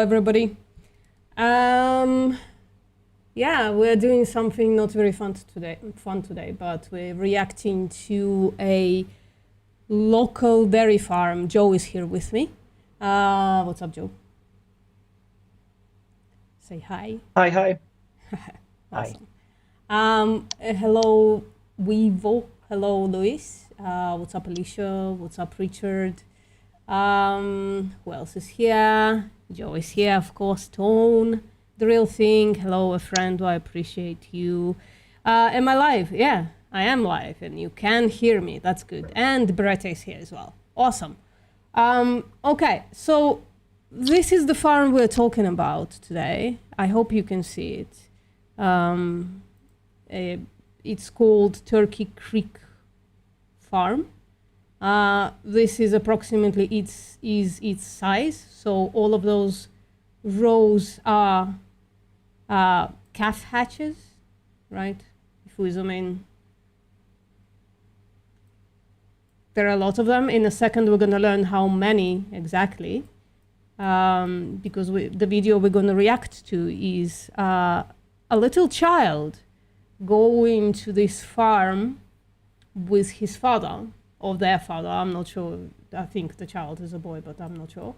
everybody. Yeah, we're doing something not very fun today, but we're reacting to a local dairy farm. Joe is here with me. What's up, Joe? Say hi. Hi, hi. Awesome. Hello, Weevo. Hello, Luis. What's up, Alicia? What's up, Richard? Who else is here? Joe is here, of course. Tone, the real thing. Hello, a friend. I appreciate you. Am I live? Yeah, I am live, and you can hear me. That's good. And Beretta is here as well. Awesome. Okay, so this is the farm we're talking about today. I hope you can see it. It's called Turkey Creek Farm. This is approximately its size. So all of those rows are calf hatches, right? If we zoom in, there are a lot of them. In a second, we're going to learn how many exactly, because the video we're going to react to is a little child going to this farm with his father, or their father. I'm not sure. I think the child is a boy, but I'm not sure.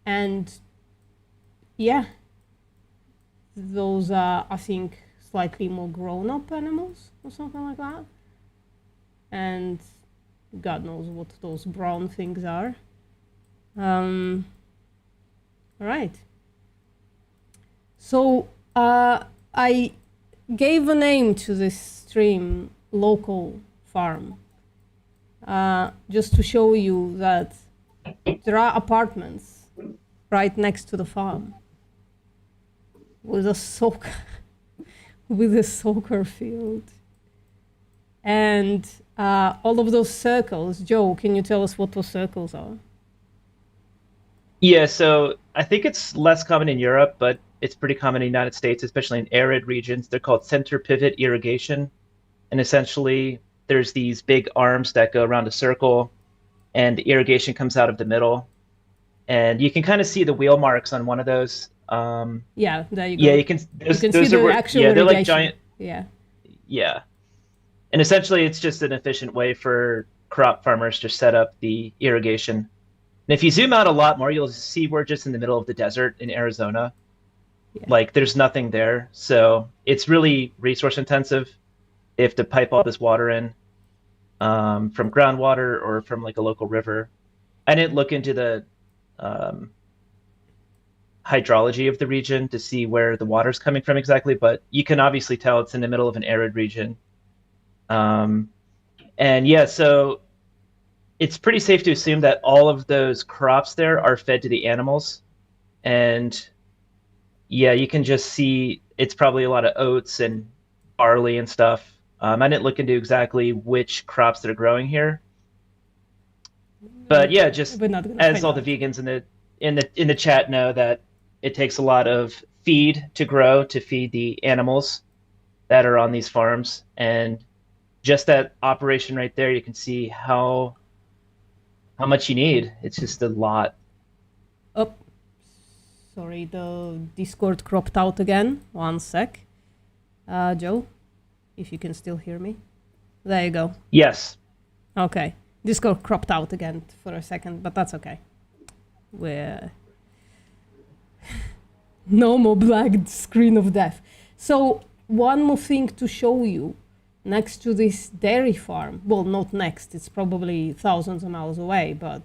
And yeah, those are, I think, slightly more grown-up animals or something like that. And God knows what those brown things are. All right. So I gave a name to this stream, Local Farm, just to show you that there are apartments right next to the farm with a soccer field, and all of those circles. Joe, can you tell us what those circles are? Yeah, so I think it's less common in Europe, but it's pretty common in the United States, especially in arid regions. They're called center pivot irrigation. And essentially, there's these big arms that go around a circle, and the irrigation comes out of the middle. And you can kind of see the wheel marks on one of those. Yeah, there you Yeah, go. you can. You can see Those the are actual yeah, they're like irrigation. giant. Yeah. Yeah, and essentially, it's just an efficient way for crop farmers to set up the irrigation. And if you zoom out a lot more, you'll see we're just in the middle of the desert in Arizona. Yeah. Like there's nothing there. So it's really resource intensive. They have to pipe all this water in from groundwater or from like a local river. I didn't look into the um, hydrology of the region to see where the water's coming from exactly, but you can obviously tell it's in the middle of an arid region. And yeah, so it's pretty safe to assume that all of those crops there are fed to the animals. And yeah, you can just see it's probably a lot of oats and barley and stuff. I didn't look into exactly which crops they're growing here, but yeah, just We're not gonna as find all out. the vegans in the chat know that it takes a lot of feed to grow to feed the animals that are on these farms, and just that operation right there, you can see how much you need. It's just a lot. Oh, sorry, the Discord cropped out again. One sec. Joe, if you can still hear me. There you go. Yes. Okay. Discord cropped out again for a second, but that's okay. We're... no more black screen of death. So, one more thing to show you. Next to this dairy farm, well, not next, it's probably thousands of miles away, but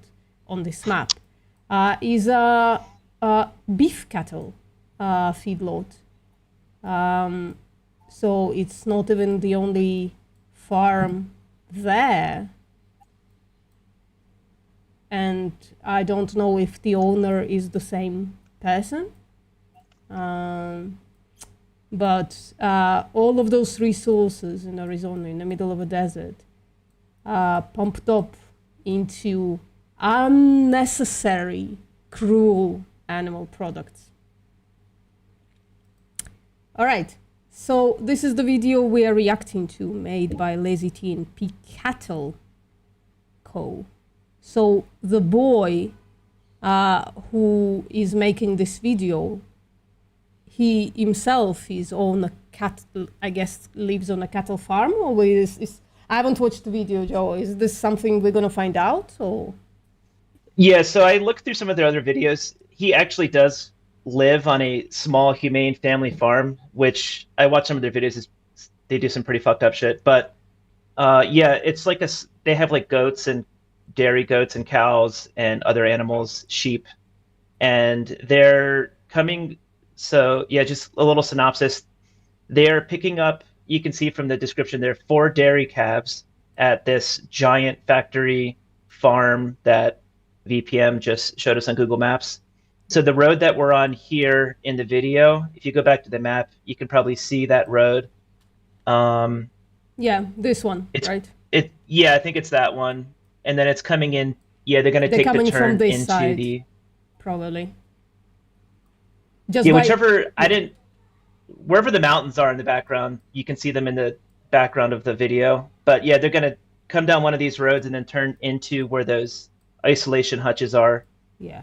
on this map, is a beef cattle feedlot. So it's not even the only farm there. And I don't know if the owner is the same person. But all of those resources in Arizona, in the middle of a desert, pumped up into unnecessary, cruel animal products. All right, so this is the video we are reacting to, made by Lazy T and P Cattle Co. So the boy who is making this video, he himself is on a cattle, I guess, lives on a cattle farm, or I haven't watched the video, Joe. Is this something we're gonna find out, or? Yeah, so I looked through some of their other videos. He actually does live on a small humane family farm, which I watch some of their videos. They do some pretty fucked up shit. But yeah, it's like they have like goats and dairy goats and cows and other animals, sheep, and they're coming. So yeah, just a little synopsis. They're picking up, you can see from the description there, 4 dairy calves at this giant factory farm that VPM just showed us on Google Maps. So the road that we're on here in the video, if you go back to the map, you can probably see that road. Yeah, this one, it's right? Yeah, I think it's that one. And then it's coming in. Yeah, they're going to take the coming from turn this into side, the probably. Just yeah, by, whichever I didn't wherever the mountains are in the background, you can see them in the background of the video. But yeah, they're going to come down one of these roads and then turn into where those isolation hutches are. Yeah.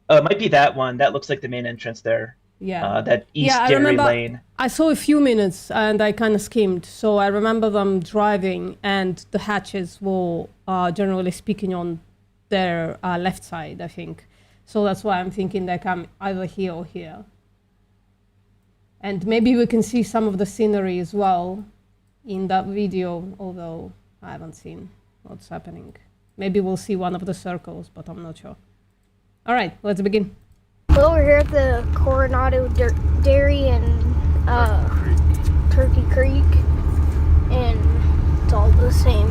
Oh, it might be that one. That looks like the main entrance there. Yeah. That East I Dairy remember Lane. I saw a few minutes and I kind of skimmed. So I remember them driving and the hatches were generally speaking on their left side, I think. So that's why I'm thinking they come either here or here. And maybe we can see some of the scenery as well in that video, although I haven't seen what's happening. Maybe we'll see one of the circles, but I'm not sure. All right, let's begin. Well, we're here at the Coronado Dairy and Turkey Creek, and it's all the same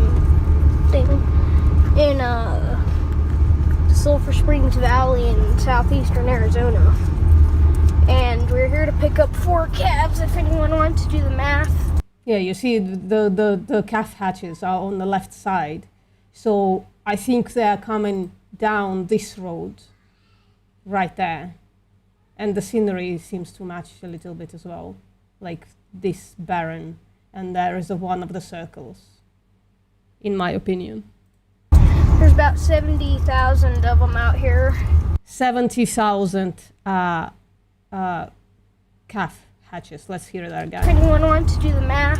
thing in Sulphur Springs Valley in southeastern Arizona. And we're here to pick up 4 calves if anyone wants to do the math. Yeah, you see the calf hatches are on the left side. So I think they're coming down this road right there. And the scenery seems to match a little bit as well. Like this barren, and there is one of the circles, in my opinion. There's about 70,000 of them out here. 70,000 calf hatches. Let's hear that, If guy. anyone wants to do the math,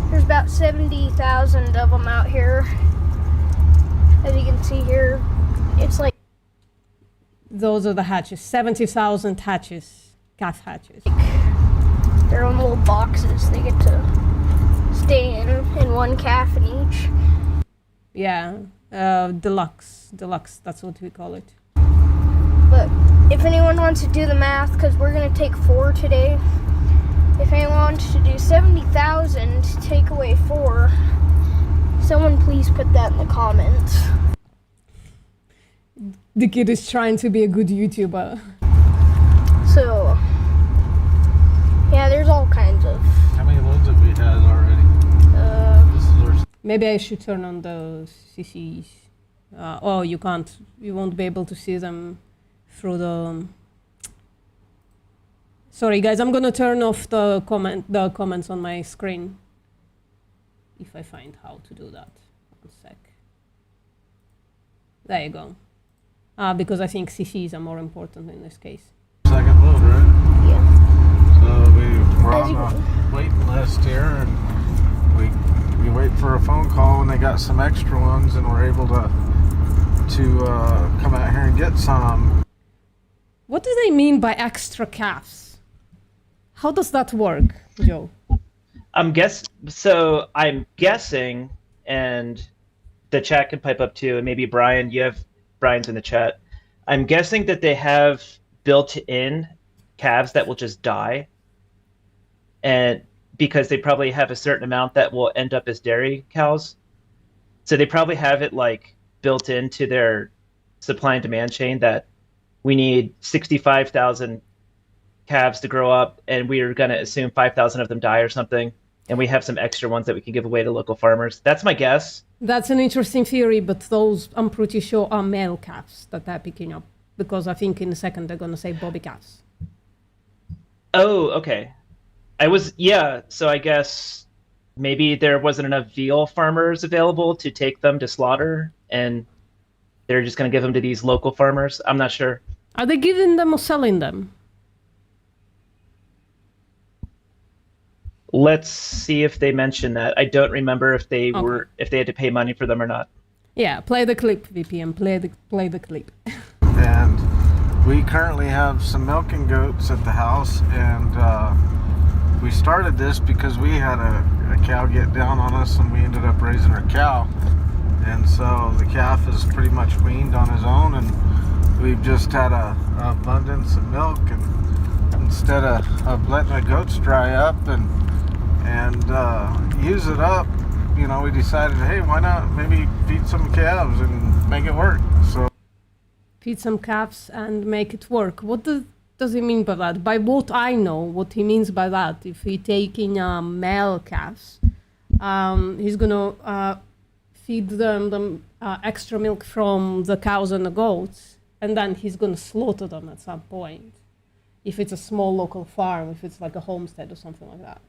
there's about 70,000 of them out here. As you can see here, it's like Those are the hatches. 70,000 hatches, calf hatches. their own little boxes. They get to stay in one calf in each. Yeah, deluxe. That's what we call it. But if anyone wants to do the math, because we're going to take 4 today, if anyone wants to do 70,000 take away 4, someone please put that in the comments. The kid is trying to be a good YouTuber. So, yeah, there's all kinds of... How many loads have we had already? This is our Maybe I should turn on the CCs. Oh, you can't. You won't be able to see them through the... Sorry, guys. I'm gonna turn off the comments on my screen. If I find how to do that. 1 sec. There you go. Because I think CCs are more important in this case. second load, right? Yeah. So we're As you- on the waiting list here, and we wait for a phone call, and they got some extra ones, and we're able to come out here and get some. What do they mean by extra calves? How does that work, Joe? I'm guessing, and the chat can pipe up too, and maybe Brian's in the chat. I'm guessing that they have built-in calves that will just die, and because they probably have a certain amount that will end up as dairy cows, so they probably have it like built into their supply and demand chain that we need 65,000 calves to grow up, and we are going to assume 5,000 of them die or something, and we have some extra ones that we can give away to local farmers. That's my guess. That's an interesting theory, but those, I'm pretty sure, are male calves that they're picking up. Because I think in a second they're going to say bobby calves. Oh, okay. So I guess maybe there wasn't enough veal farmers available to take them to slaughter, and they're just going to give them to these local farmers. I'm not sure. Are they giving them or selling them? Let's see if they mention that. I don't remember if they if they had to pay money for them or not. Yeah, play the clip, VPN. Play the clip. And we currently have some milking goats at the house, and we started this because we had a cow get down on us, and we ended up raising our cow. And so the calf is pretty much weaned on his own, and we've just had a abundance of milk. And instead of letting the goats dry up and use it up, you know, we decided, hey, why not maybe feed some calves and make it work? So Feed some calves and make it work. What does he mean by that? By what I know, what he means by that, if he taking male calves, he's gonna feed them extra milk from the cows and the goats, and then he's gonna slaughter them at some point. If it's a small local farm, if it's like a homestead or something like that.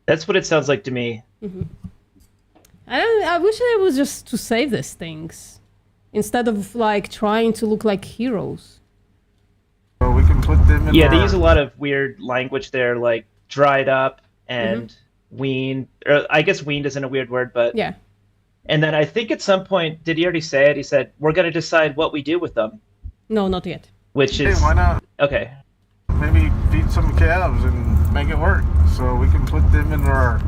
That's what it sounds like to me. Mm-hmm. I wish I was just to save these things instead of like trying to look like heroes. we can put them in. Yeah, they use a lot of weird language there, like dried up and weaned. Or I guess weaned isn't a weird word, but yeah. And then I think at some point, did he already say it? He said, "We're going to decide what we do with them." No, not yet. Which is hey, why not? Okay. Maybe feed some calves and make it work, so we can put them into our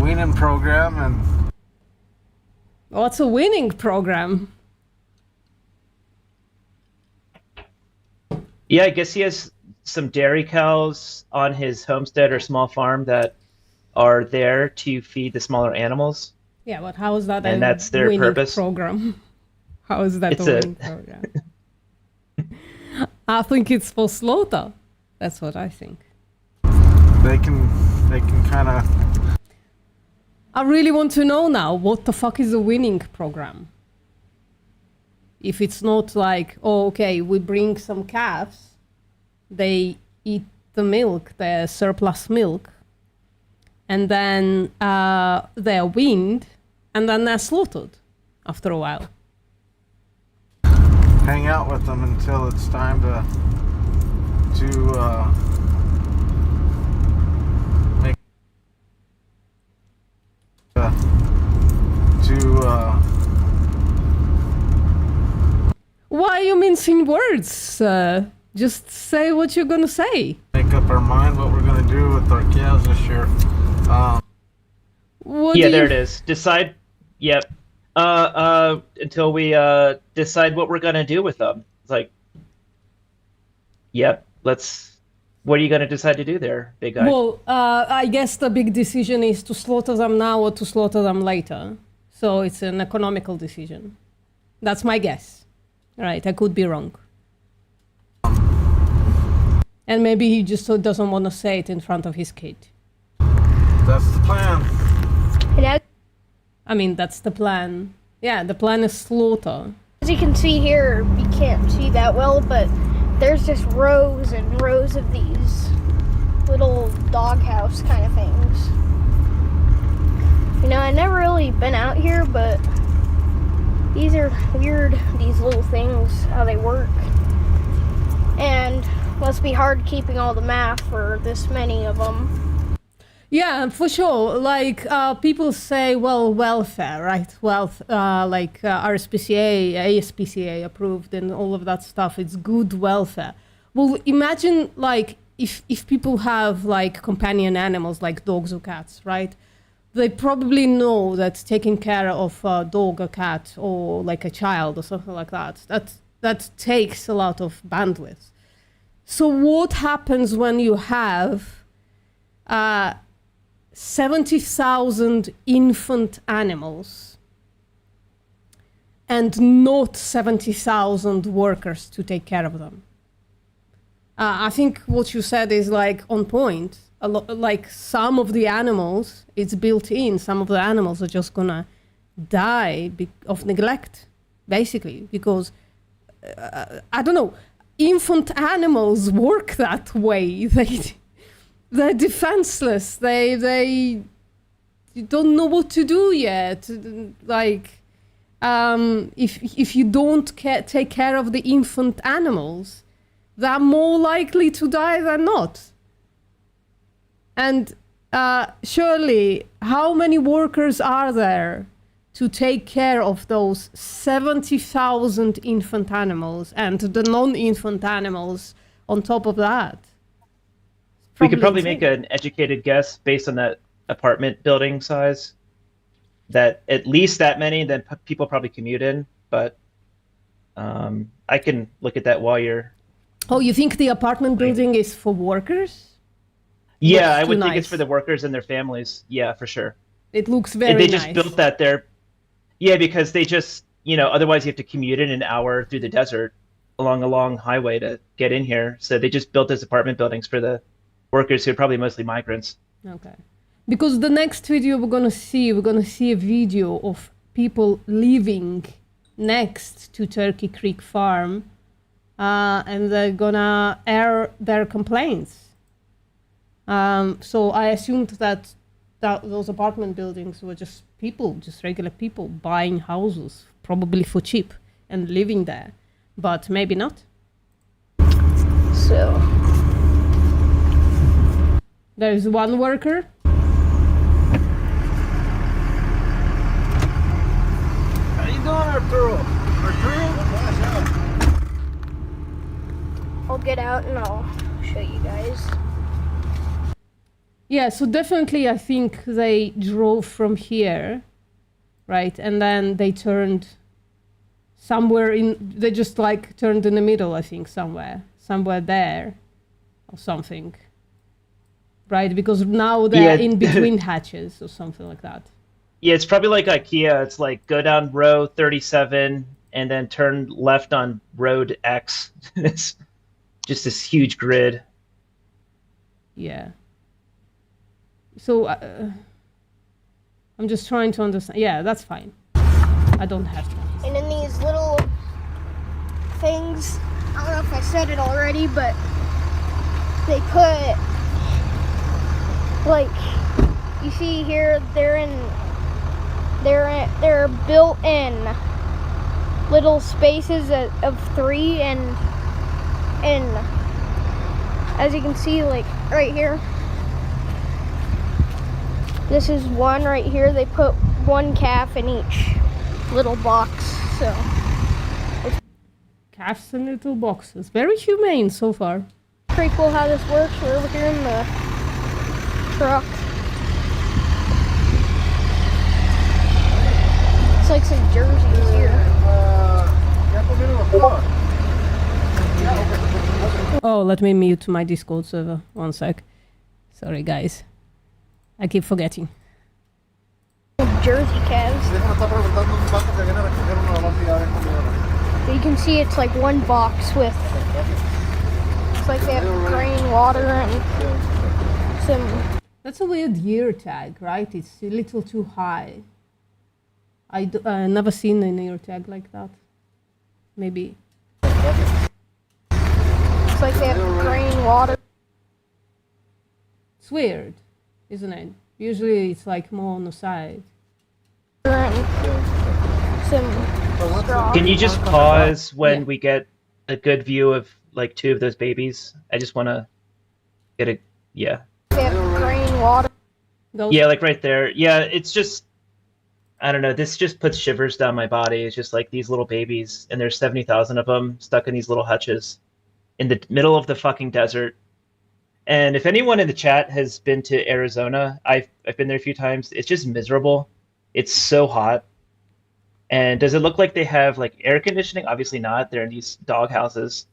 weaning program. And What's a winning program? Yeah, I guess he has some dairy cows on his homestead or small farm that are there to feed the smaller animals. Yeah, but how is that And that's their winning purpose. program? How is that It's a winning program? I think it's for slaughter. That's what I think. they can kind of. I really want to know now, what the fuck is a winning program? If it's not like, oh, okay, we bring some calves, they eat the milk, the surplus milk, and then they're weaned, and then they're slaughtered after a while. Hang out with them until it's time to make Why are you mincing words? Just say what you're gonna say. make up our mind what we're gonna do with our calves this year. What Yeah, do there you... it is. Decide. Yep. Until we decide what we're gonna do with them. It's like, yep. What are you gonna decide to do there, big guy? Well, I guess the big decision is to slaughter them now or to slaughter them later. So it's an economical decision. That's my guess. Right, I could be wrong. And maybe he just doesn't want to say it in front of his kid. That's the plan. I mean, that's the plan. Yeah, the plan is slaughter. As you can see here, you can't see that well, but there's just rows and rows of these little doghouse kind of things. You know, I've never really been out here, but these are weird, these little things, how they work. And must be hard keeping all the math for this many of them. Yeah, for sure. Like, people say, well, welfare, right? Wealth, RSPCA, ASPCA approved and all of that stuff. It's good welfare. Well, imagine, like, if people have, like, companion animals, like dogs or cats, right? They probably know that taking care of a dog, a cat, or, like, a child or something like that takes a lot of bandwidth. So what happens when you have 70,000 infant animals and not 70,000 workers to take care of them? I think what you said is like on point. Like some of the animals, it's built in, some of the animals are just gonna die of neglect, basically, because I don't know, infant animals work that way. They're defenseless. They don't know what to do yet. Like, if you don't take care of the infant animals, they're more likely to die than not. And surely, how many workers are there to take care of those 70,000 infant animals and the non-infant animals on top of that? We could probably make an educated guess based on that apartment building size that at least that many, then people probably commute in. But I can look at that while you're. Oh, you think the apartment building is for workers? Yeah, Looks I would too think it's nice. for the workers and their families. Yeah, for sure. It looks very And they nice. just built that there. Yeah, because they just, otherwise you have to commute in an hour through the desert along a long highway to get in here. So they just built those apartment buildings for the workers who are probably mostly migrants. Okay. Because the next video we're gonna see a video of people living next to Turkey Creek Farm, and they're gonna air their complaints. So I assumed that those apartment buildings were just people, just regular people buying houses, probably for cheap, and living there, but maybe not. So There's one worker. How you doing, Arturo? I'll get out and I'll show you guys. Yeah, so definitely I think they drove from here, right? And then they turned they just like turned in the middle, I think, somewhere there or something. Right, because now they're in between hatches or something like that. Yeah, it's probably like IKEA. It's like go down row 37 and then turn left on road X. It's just this huge grid. Yeah. So I'm just trying to understand. Yeah, that's fine. I don't have to. And in these little things, I don't know if I said it already, but they put, like, you see here, they're built in little spaces of 3, and as you can see, like right here, this is one right here. They put one calf in each little box, so Calves in little boxes. Very humane so far. pretty cool how this works. We're over here in the truck. It's like some jerseys here. Oh, let me mute my Discord server. One sec. Sorry, guys. I keep forgetting. Jersey calves. You can see it's like one box with, it's like they have grain, water, and some. That's a weird ear tag, right? It's a little too high. I never seen an ear tag like that. Maybe. It's like they have grain, water. It's weird, isn't it? Usually it's like more on the side. And some straw. Can you just pause when we get a good view of like 2 of those babies? I just want to get a, yeah. They have grain, water. Those Yeah, like right there. Yeah, it's just, I don't know, this just puts shivers down my body. It's just like these little babies, and there's 70,000 of them stuck in these little hutches in the middle of the fucking desert. And if anyone in the chat has been to Arizona, I've been there a few times. It's just miserable. It's so hot. And does it look like they have like air conditioning? Obviously not. They're in these dog houses.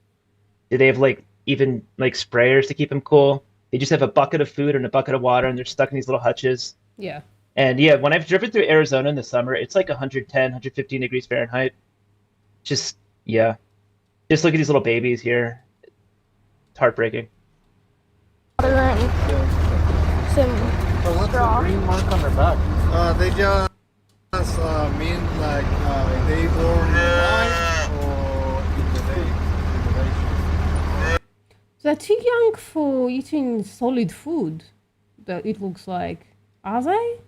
Do they have like even like sprayers to keep them cool? They just have a bucket of food and a bucket of water, and they're stuck in these little hutches. Yeah. And yeah, when I've driven through Arizona in the summer, it's like 110, 115 degrees Fahrenheit. Just, yeah. Just look at these little babies here. It's heartbreaking. Water and some So what's straw. the green mark on their back? They just mean like they born at night or in the day. They're too young for eating solid food. That it looks like. Are they?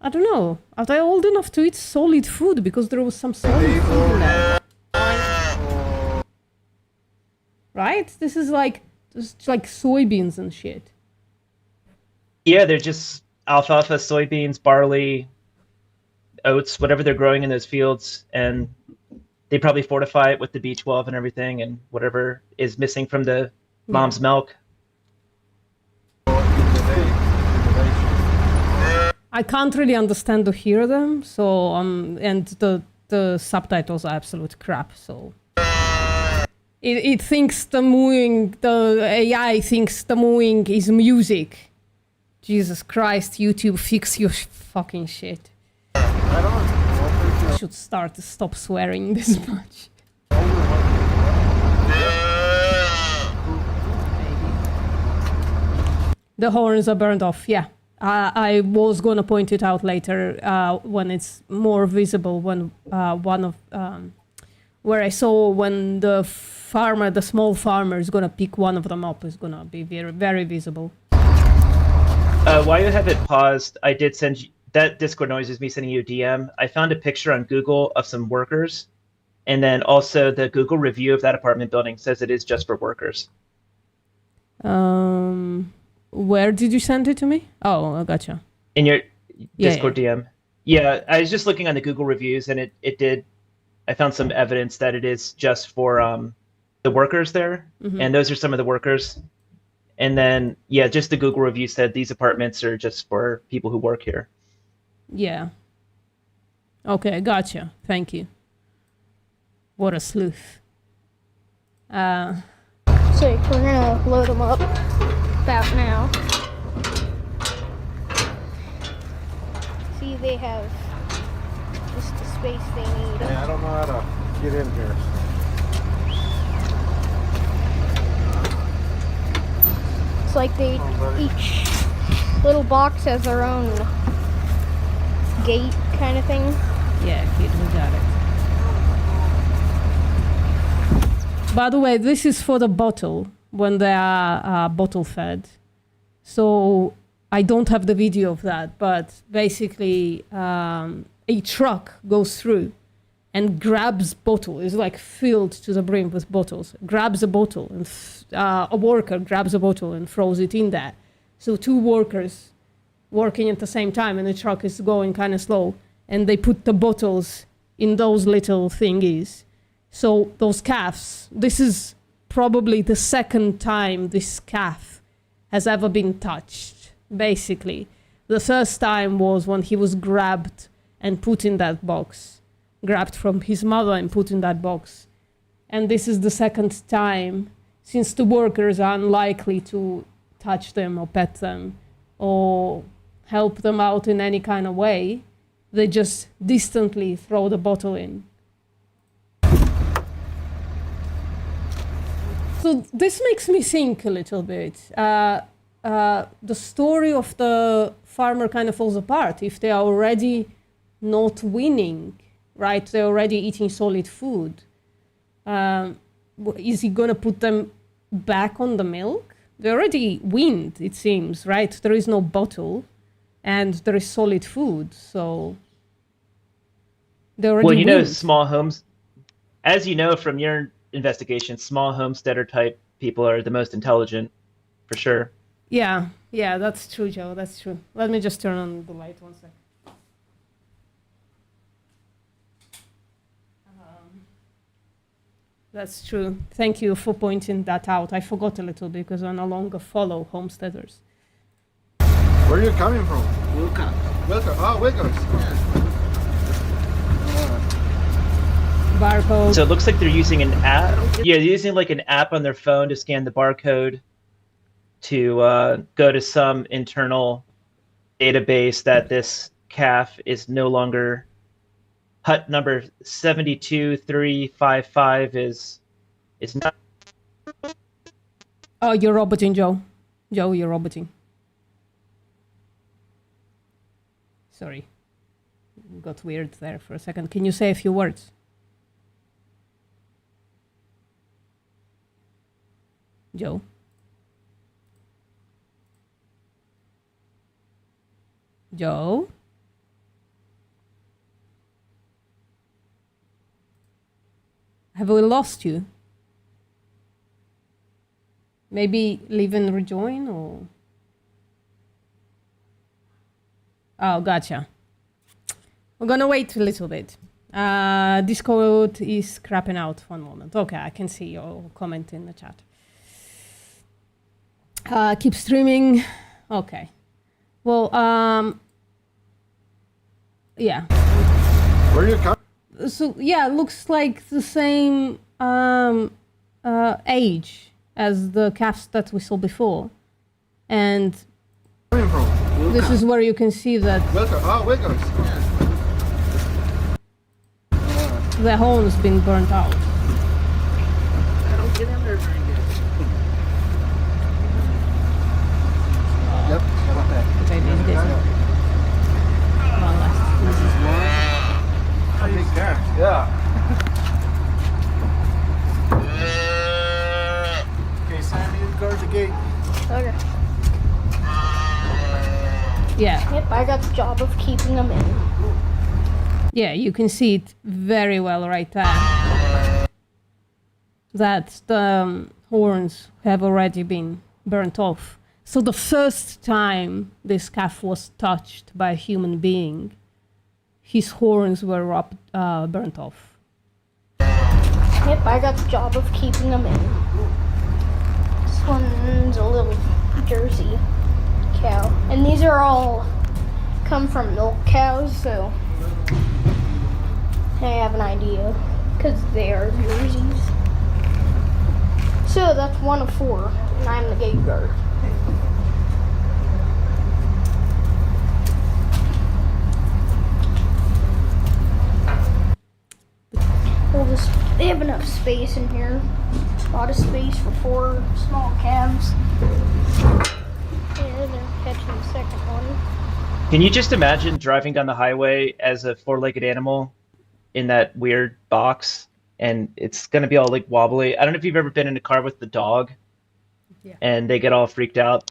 I don't know. Are they old enough to eat solid food? Because there was some solid food in there. Right? This is like soybeans and shit. Yeah, they're just alfalfa, soybeans, barley, oats, whatever they're growing in those fields, and they probably fortify it with the B12 and everything, and whatever is missing from the mom's milk. I can't really understand or hear them, so and the subtitles are absolute crap. So it thinks the AI thinks the mooing is music. Jesus Christ, YouTube, fix your fucking shit. I should stop swearing this much. The horns are burned off, yeah. I was gonna point it out later when it's more visible. When one of where I saw when the small farmer, is gonna pick one of them up, is gonna be very, very visible. While you have it paused, I did send you that Discord noise is me sending you a DM. I found a picture on Google of some workers, and then also the Google review of that apartment building says it is just for workers. Where did you send it to me? Oh, I gotcha. In your Discord yeah. DM. Yeah, I was just looking on the Google reviews, and it did. I found some evidence that it is just for the workers there, and those are some of the workers. And then, yeah, just the Google review said these apartments are just for people who work here. Yeah. Okay, gotcha. Thank you. What a sleuth. So we're gonna load them up about now. See, they have just the space they need. Hey, I don't know how to get in here. It's like each little box has their own gate kind of thing. Yeah, kid, we got it. By the way, this is for the bottle, when they are bottle fed. So I don't have the video of that, but basically a truck goes through and grabs bottle. It's like filled to the brim with bottles. Grabs a bottle, and a worker grabs a bottle and throws it in there. So two workers working at the same time, and the truck is going kind of slow, and they put the bottles in those little thingies. So those calves, this is probably the second time this calf has ever been touched, basically. The first time was when he was grabbed and put in that box, grabbed from his mother and put in that box. And this is the second time, since the workers are unlikely to touch them or pet them or help them out in any kind of way, they just distantly throw the bottle in. So this makes me think a little bit. The story of the farmer kind of falls apart. If they are already not winning, right? They're already eating solid food. Is he gonna put them back on the milk? They already win, it seems, right? There is no bottle, and there is solid food, so they already Well, you know, win. small homes, as you know from your investigation, small homesteader type people are the most intelligent, for sure. Yeah, that's true, Joe. That's true. Let me just turn on the light 1 sec. That's true. Thank you for pointing that out. I forgot a little bit because I no longer follow homesteaders. Where are you coming from? Wilcox. Wilcox. Oh, Wilcox. Barcode. So it looks like they're using an app. Yeah, they're using like an app on their phone to scan the barcode to go to some internal database that this calf is no longer hut number 72355 is not. Oh, you're roboting, Joe. Joe, you're roboting. Sorry. Got weird there for a second. Can you say a few words? Joe? Joe? Have we lost you? Maybe leave and rejoin, or... Oh, gotcha. We're gonna wait a little bit. Discord is crapping out. One moment. Okay, I can see your comment in the chat. Keep streaming. Okay. Well, yeah. Where are you coming? So yeah, looks like the same age as the calves that we saw before, and From? this is where you can see that Welcome. the horn's been burnt out. I don't get in there very good. Yep. Maybe this one last. This is mine. I think that. Yeah. Okay, Sam, you guard the gate. Okay. Yeah, Yep, I got the job of keeping them in. yeah, you can see it very well right there. That the horns have already been burnt off. So the first time this calf was touched by a human being, his horns were burnt off. Yep, I got the job of keeping them in. This one's a little Jersey cow. And these are all come from milk cows, so I have an idea, because they are Jerseys. So that's 1 of 4, and I'm the gate guard. They have enough space in here. A lot of space for 4 small calves. Yeah, they're catching the second one. Can you just imagine driving down the highway as a four-legged animal in that weird box, and it's gonna be all like wobbly? I don't know if you've ever been in a car with the dog, Yeah. and they get all freaked out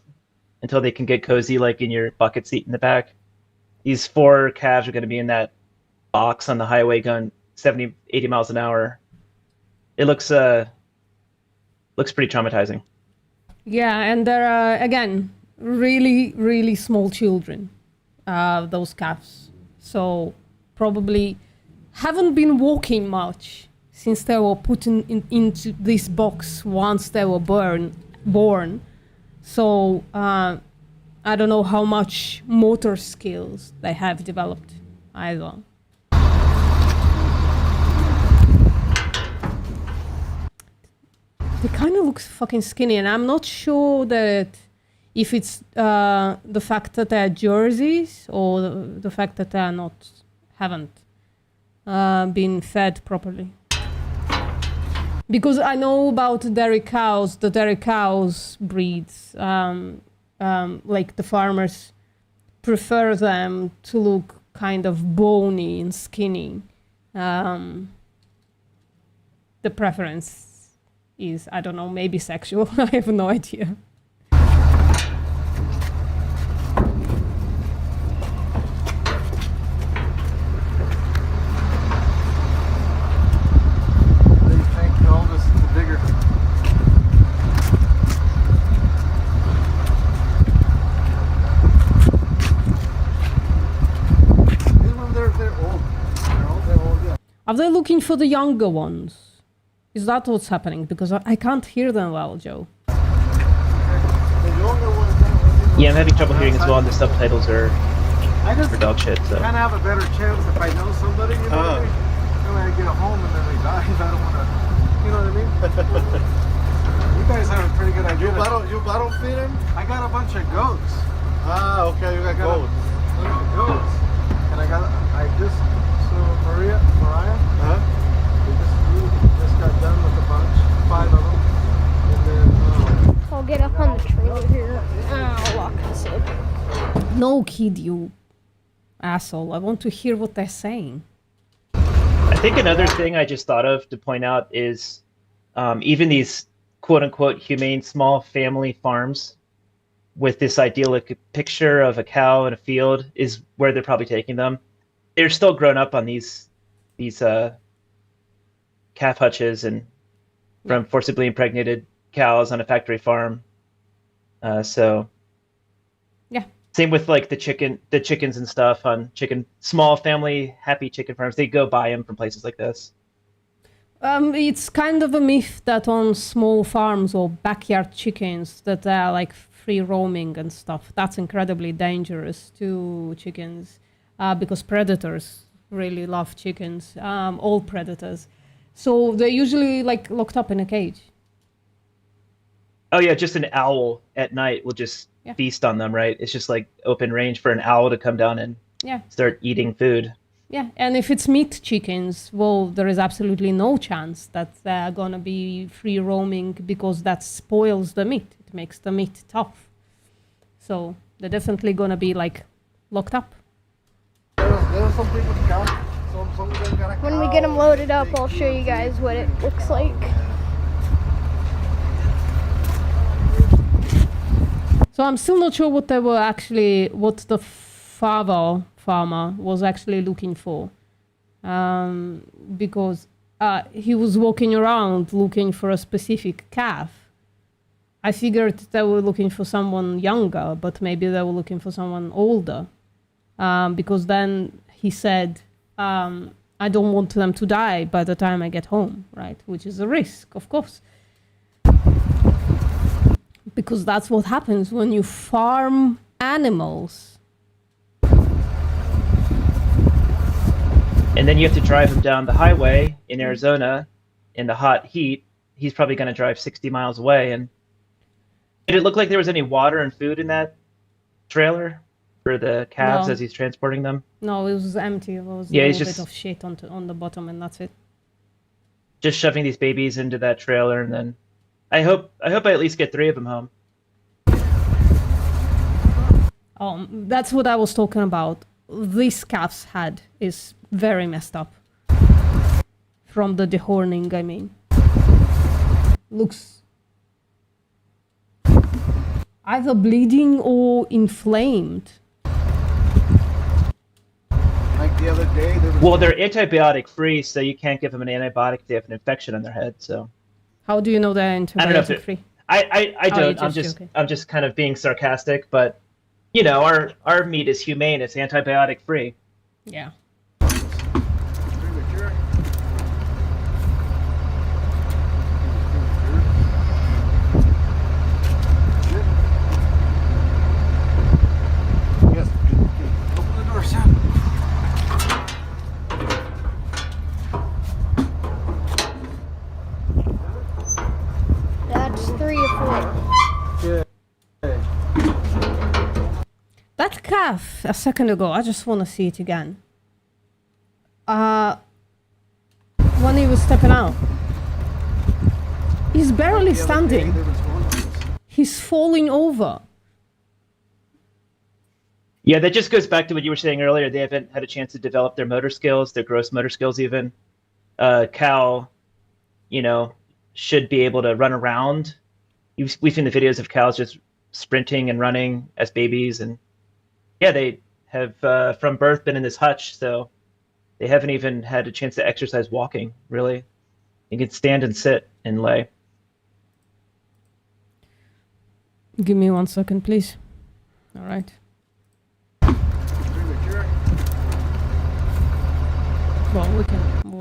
until they can get cozy, like in your bucket seat in the back. These 4 calves are gonna be in that box on the highway going 70, 80 miles an hour. It looks pretty traumatizing. Yeah, and there are, again, really, really small children, those calves. So probably haven't been walking much since they were put into this box once they were born. So I don't know how much motor skills they have developed either. They kind of look fucking skinny, and I'm not sure that if it's the fact that they're jerseys or the fact that they are haven't been fed properly. Because I know about dairy cows. The dairy cows breeds, like the farmers prefer them to look kind of bony and skinny. The preference is, I don't know, maybe sexual. I have no idea. They think the oldest is the bigger. These ones, they're old. They're old, yeah. Are they looking for the younger ones? Is that what's happening? Because I can't hear them well, Joe. The younger ones, Yeah, I'm having trouble hearing as well, and the subtitles are I just for dog shit. So kind of have a better chance if I know somebody, you know what I mean? And when I get home and then they die, I don't want to, you know what I mean? You guys have a pretty good idea. You bottle feed them? I got a bunch of goats. Ah, okay, you got goats. Goats. And I just, so Mariah, Huh? we just got done with a bunch, 5 of them. And then, I'll get up on the trailer here, and I'll lock this in. No, kid, you asshole. I want to hear what they're saying. I think another thing I just thought of to point out is even these quote-unquote humane small family farms with this idyllic picture of a cow in a field is where they're probably taking them. They're still grown up on these calf hutches and from forcibly impregnated cows on a factory farm. So Yeah. same with like the chickens and stuff on small family happy chicken farms. They go buy them from places like this. It's kind of a myth that on small farms or backyard chickens that are like free roaming and stuff. That's incredibly dangerous to chickens because predators really love chickens, all predators. So they're usually like locked up in a cage. Oh yeah, just an owl at night will just feast on them, right? It's just like open range for an owl to come down and start eating food. Yeah, and if it's meat chickens, well, there is absolutely no chance that they're gonna be free roaming because that spoils the meat. It makes the meat tough. So they're definitely gonna be like locked up. There's some people with cows. Some of them got a cow. When we get them loaded up, I'll show you guys what it looks like. So I'm still not sure what the farmer was actually looking for, because he was walking around looking for a specific calf. I figured they were looking for someone younger, but maybe they were looking for someone older, because then he said, I don't want them to die by the time I get home, right? Which is a risk, of course. Because that's what happens when you farm animals. And then you have to drive him down the highway in Arizona in the hot heat. He's probably going to drive 60 miles away. And did it look like there was any water and food in that trailer for the calves as he's transporting them? No, it was empty. It was a little bit of shit on the bottom, and that's it. Just shoving these babies into that trailer, and then I hope I at least get 3 of them home. That's what I was talking about. This calf's head is very messed up. From the dehorning, I mean. Looks either bleeding or inflamed. Like the other day, there was... Well, they're antibiotic free, so you can't give them an antibiotic if they have an infection on their head. So how do you know they're antibiotic free? I don't. I'm just kind of being sarcastic, but you know, our meat is humane. It's antibiotic free. Yeah. Yes. Open the door, Sam. That's 3 or 4. That calf a second ago, I just want to see it again. When he was stepping out, he's barely standing. He's falling over. Yeah, that just goes back to what you were saying earlier. They haven't had a chance to develop their motor skills, their gross motor skills even. Cow, you know, should be able to run around. We've seen the videos of cows just sprinting and running as babies, and yeah, they have from birth been in this hutch, so they haven't even had a chance to exercise walking, really. You can stand and sit and lay. Give me 1 second, please. All right. Well, we can move.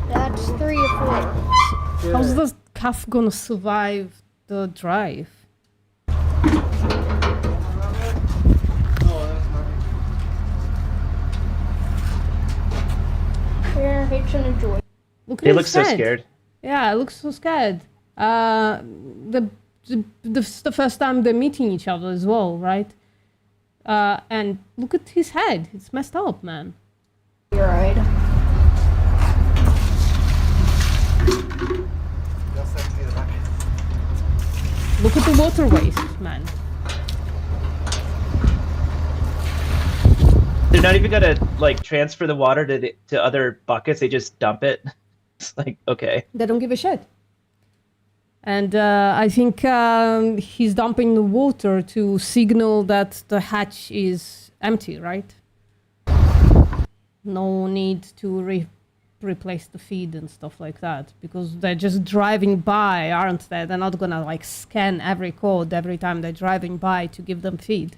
That's 3 or 4. How's the calf gonna survive the drive? Here, H and enjoy. Look at They his look so head. scared. Yeah, it looks so scared. This is the first time they're meeting each other as well, right? And look at his head. It's messed up, man. You're right. Look at the waterways, man. They're not even gonna like transfer the water to other buckets. They just dump it. It's like, okay. They don't give a shit. And I think he's dumping the water to signal that the hatch is empty, right? No need to replace the feed and stuff like that, because they're just driving by, aren't they? They're not gonna like scan every code every time they're driving by to give them feed.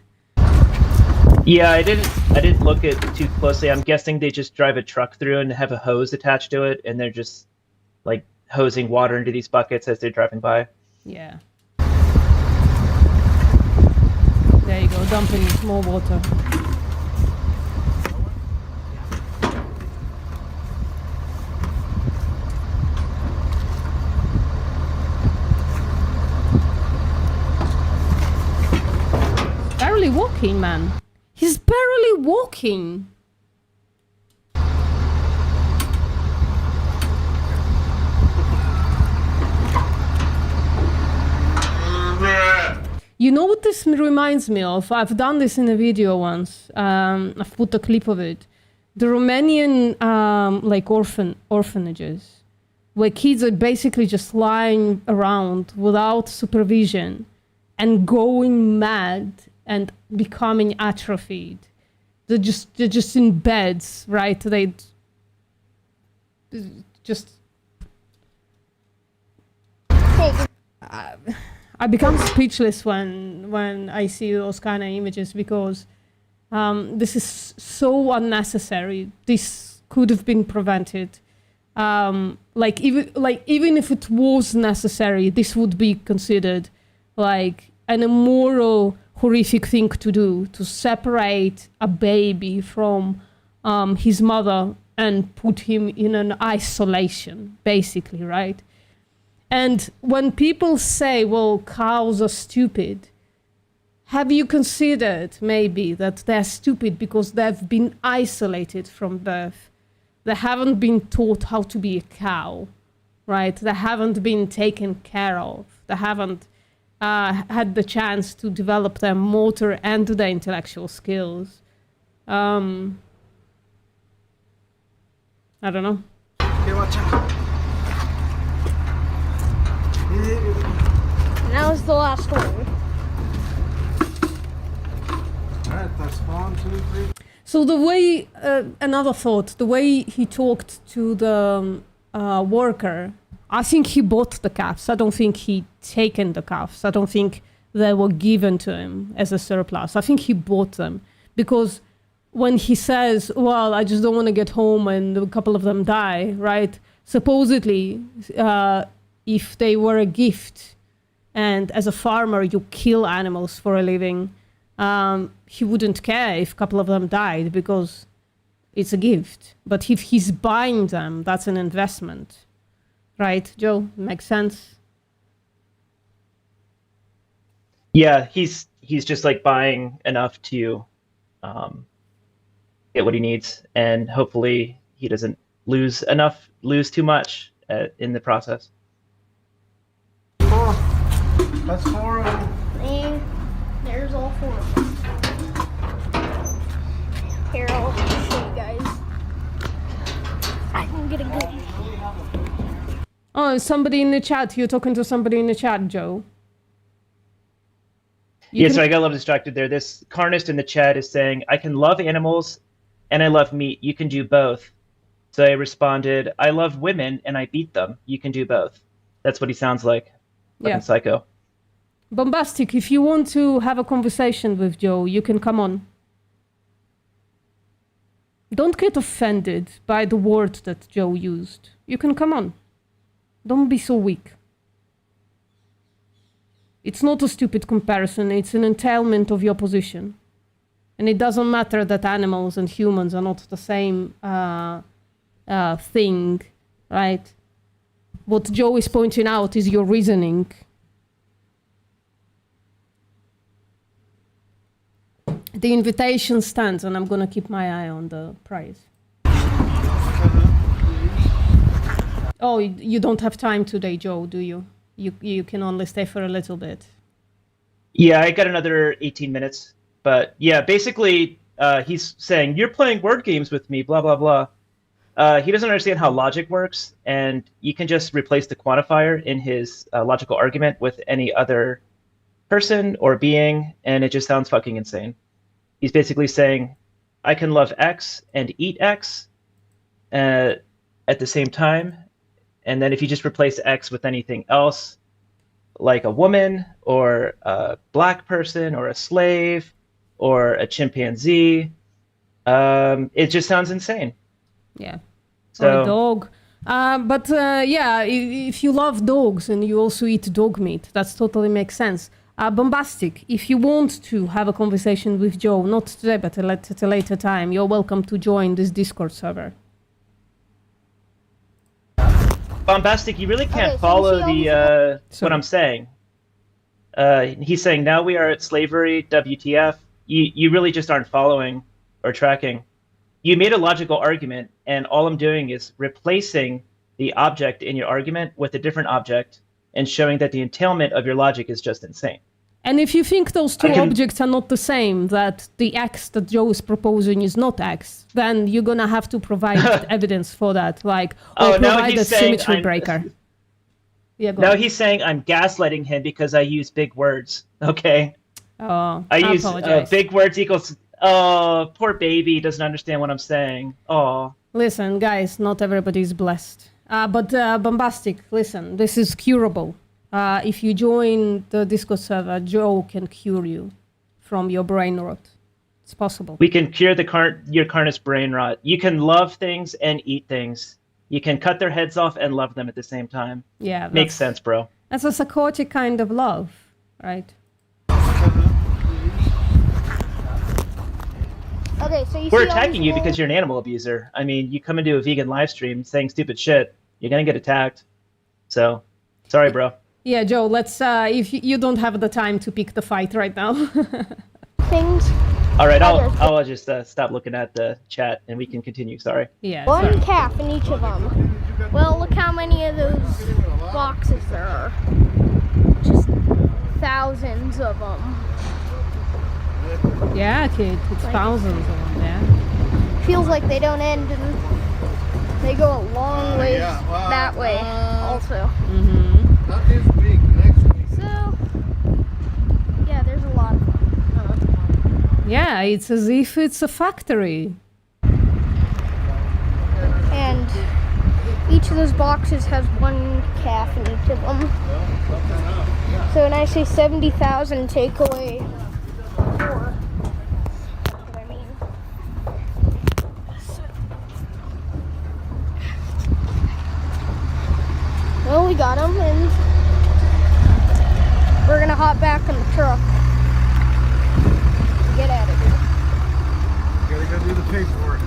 Yeah, I didn't look at it too closely. I'm guessing they just drive a truck through and have a hose attached to it, and they're just like hosing water into these buckets as they're driving by. Yeah. There you go, dumping more water. Barely walking, man. He's barely walking. You know what this reminds me of? I've done this in a video once. I've put a clip of it. The Romanian like orphanages, where kids are basically just lying around without supervision and going mad and becoming atrophied. They're just in beds, right? They just. I become speechless when I see those kind of images, because this is so unnecessary. This could have been prevented. Even if it was necessary, this would be considered like an immoral, horrific thing to do, to separate a baby from his mother and put him in an isolation, basically, right? And when people say, well, cows are stupid, have you considered maybe that they're stupid because they've been isolated from birth? They haven't been taught how to be a cow, right? They haven't been taken care of. They haven't had the chance to develop their motor and their intellectual skills. I don't know. Okay, watch out. And that was the last one. Alright, that's 1, 2, 3. So the way, another thought, the way he talked to the worker, I think he bought the calves. I don't think he taken the calves. I don't think they were given to him as a surplus. I think he bought them, because when he says, well, I just don't want to get home and a couple of them die, right? Supposedly, if they were a gift, and as a farmer you kill animals for a living, he wouldn't care if a couple of them died, because it's a gift. But if he's buying them, that's an investment. Right, Joe? Makes sense? Yeah, he's just like buying enough to get what he needs, and hopefully he doesn't lose too much in the process. 4. That's 4 of them. And there's all 4 of them. Here, I'll show you guys. I can get a good. Oh, somebody in the chat. You're talking to somebody in the chat, Joe. So I got a little distracted there. This carnist in the chat is saying, I can love animals and I love meat. You can do both. So I responded, I love women and I beat them. You can do both. That's what he sounds like. Fucking psycho. Bombastic, if you want to have a conversation with Joe, you can come on. Don't get offended by the word that Joe used. You can come on. Don't be so weak. It's not a stupid comparison, it's an entailment of your position. And it doesn't matter that animals and humans are not the same thing, right? What Joe is pointing out is your reasoning. The invitation stands, and I'm gonna keep my eye on the prize. Oh, you don't have time today, Joe, do you? You can only stay for a little bit. Yeah, I got another 18 minutes. But yeah, basically, he's saying, you're playing word games with me, blah, blah, blah. He doesn't understand how logic works, and you can just replace the quantifier in his logical argument with any other person or being, and it just sounds fucking insane. He's basically saying, I can love X and eat X at the same time. And then if you just replace X with anything else, like a woman or a black person or a slave or a chimpanzee, it just sounds insane. Yeah. Or a So dog. But yeah, if you love dogs and you also eat dog meat, that totally makes sense. Bombastic, if you want to have a conversation with Joe, not today, but at a later time, you're welcome to join this Discord server. Bombastic, you really can't Okay, so follow you see the what Sorry. I'm saying. He's saying now we are at slavery, WTF. You really just aren't following or tracking. You made a logical argument, and all I'm doing is replacing the object in your argument with a different object and showing that the entailment of your logic is just insane. And if you think those two I can- objects are not the same, that the X that Joe is proposing is not X, then you're gonna have to provide evidence for that, like, or Oh, now provide he's a saying symmetry I'm- breaker. Yeah, go Now on. he's saying I'm gaslighting him because I use big words. Okay, Oh, I I use apologize. big words equals. Oh, poor baby doesn't understand what I'm saying. Oh, Listen, guys, not everybody is blessed. But Bombastic, listen, this is curable. If you join the Discord server, Joe can cure you from your brain rot. It's possible. we can cure your carnage brain rot. You can love things and eat things. You can cut their heads off and love them at the same time. Yeah, Makes sense, bro. That's a psychotic kind of love, right? Okay, so you We're see all attacking these you little- because you're an animal abuser. I mean, you come into a vegan live stream saying stupid shit, you're gonna get attacked. So, sorry, bro. Yeah, Joe, let's, if you don't have the time to pick the fight right now. things. All right, Others. I'll just stop looking at the chat and we can continue. Sorry. Yeah, One sorry. calf in each of them. Well, look how many of those boxes there are. Just thousands of them. Yeah, kid, it's thousands of them, yeah. Feels like they don't end and they go a long ways well, that way also. Mm-hmm. Not this week, next week. So, yeah, there's a lot of them. Yeah, it's as if it's a factory. And each of those boxes has one calf in each of them. So when I say 70,000, take away 4. That's what I mean. Well, we got them, and we're gonna hop back in the truck. Get out of here. Gotta go do the paperwork.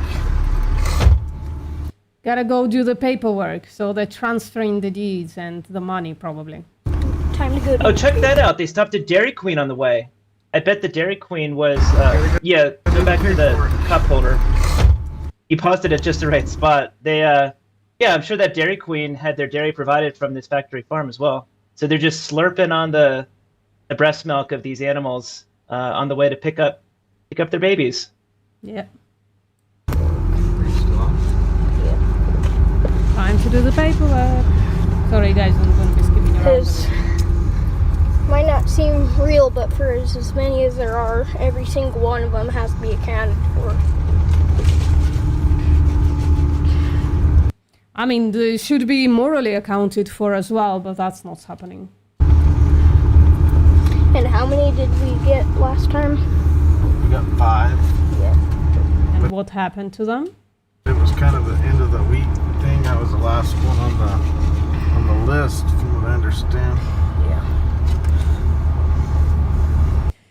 Gotta go do the paperwork, so they're transferring the deeds and the money, probably. Time to go. Oh, check that out. They stopped at Dairy Queen on the way. I bet the Dairy Queen was, yeah, go back to the cup holder. You paused it at just the right spot. They, yeah, I'm sure that Dairy Queen had their dairy provided from this factory farm as well. So they're just slurping on the breast milk of these animals on the way to pick up their babies. Yeah. Time to do the paperwork. Sorry, guys, I'm going to be skipping around. Because might not seem real, but for as many as there are, every single one of them has to be accounted for. I mean, they should be morally accounted for as well, but that's not happening. And how many did we get last time? We got 5. Yeah. And what happened to them? It was kind of the end of the week thing. That was the last one on the list, from what I understand.